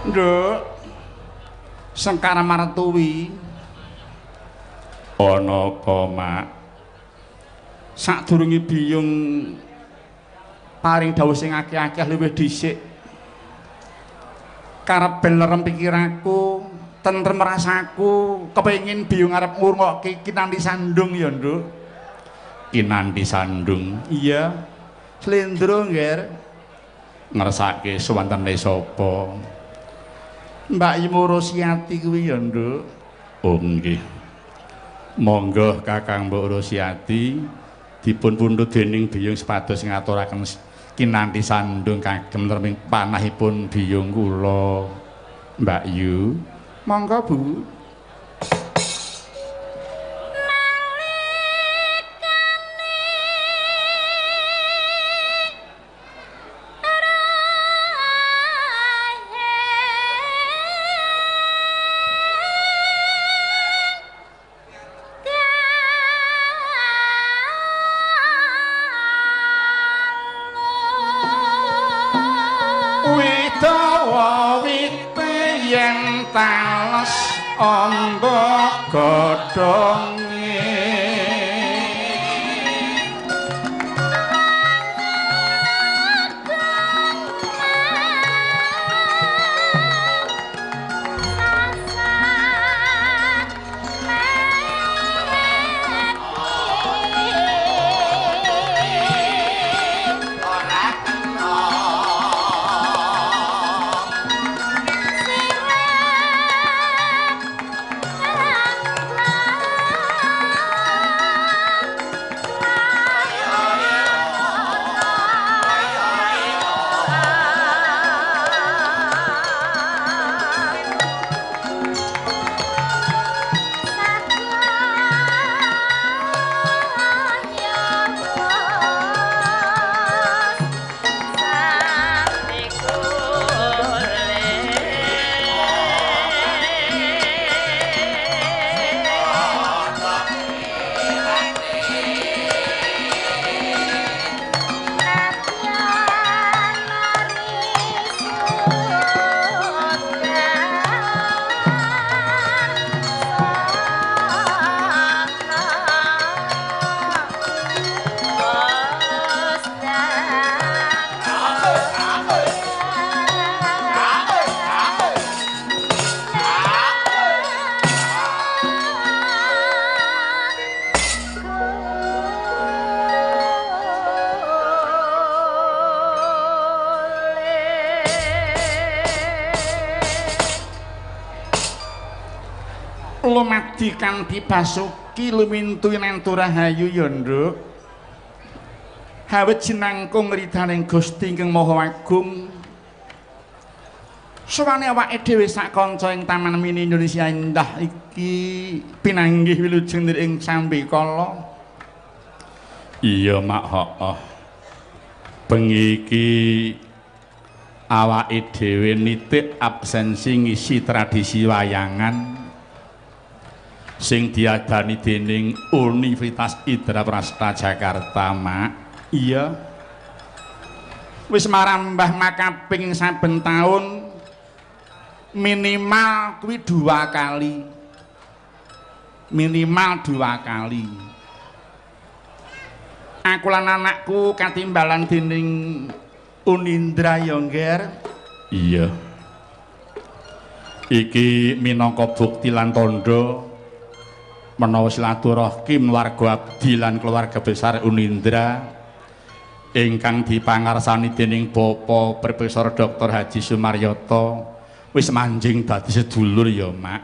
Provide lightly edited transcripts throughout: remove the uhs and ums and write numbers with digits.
Nduk. Sengkara Martuwi. Ana apa, Mak? Sadurunge biyung paring dawuh sing akeh-akeh luwih dhisik. Karep ben lerem pikiranku, tentrem rasaku, kepengin biyung arep ngrungokke Kinanthi Sandung ya, Nduk. Kinanthi Sandung. Iya. Slendro, Ngger. Ngersake suwantene sapa? Mbak Imu Rosyati kuwi ya, Nduk. Oh nggih. Monggo Kakang Mbok Rosyati dipun pundhut dening biyung sepados ngaturaken Kinanthi Sandung kagem nerming panahipun biyung kula. Mbak Yu, Monggo, Bu. Tales amba godhonge lumadi kanthi basuki lumintu nentu rahayu ya, Nduk. Hawit jinangkung ridaning Gusti ingkang Maha Agung. Suwane awake dhewe sak kanca ing Taman Mini Indonesia Indah iki pinanggih wilujeng ing sambekala. Iya, Mak, hooh. Bengi iki awake dhewe nitik absensi ngisi tradisi wayangan sing diadani dening Universitas Indraprasta Jakarta, Mak. Iya. Wis marambah makaping saben taun minimal kuwi 2 kali. Minimal 2 kali. Aku lan anakku katimbalan dening Unindra ya, Ngger. Iya. Iki minangka bukti lan tandha menawa silaturahim warga abdi lan keluarga besar Unindra ingkang dipangarsani dening Bapak Profesor Dr. Haji Sumaryoto wis manjing dadi sedulur ya, Mak.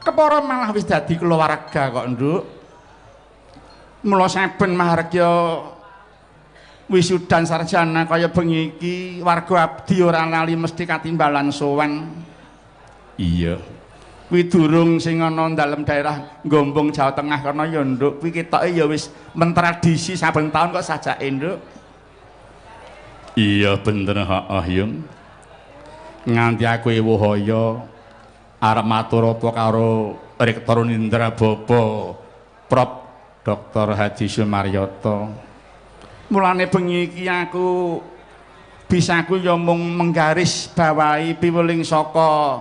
Kepara malah wis dadi keluarga kok, Nduk. Mula saben mahargya wisudan sarjana kaya bengi iki warga abdi ora lali mesti katimbalan sowan. Iya. Kuwi durung sing ana dalem daerah Gombong Jawa Tengah kana ya, Nduk. Kuwi ketoke ya wis mentradisi saben taun kok sajake, Nduk. Iya bener, heeh, Yung. Nganti aku ewuhaya arep matur apa karo Rektor Unindra Bapak Prof Dr. Haji Sumaryoto. Mulane bengi iki aku bisaku ya mung menggaris bawahi piweling saka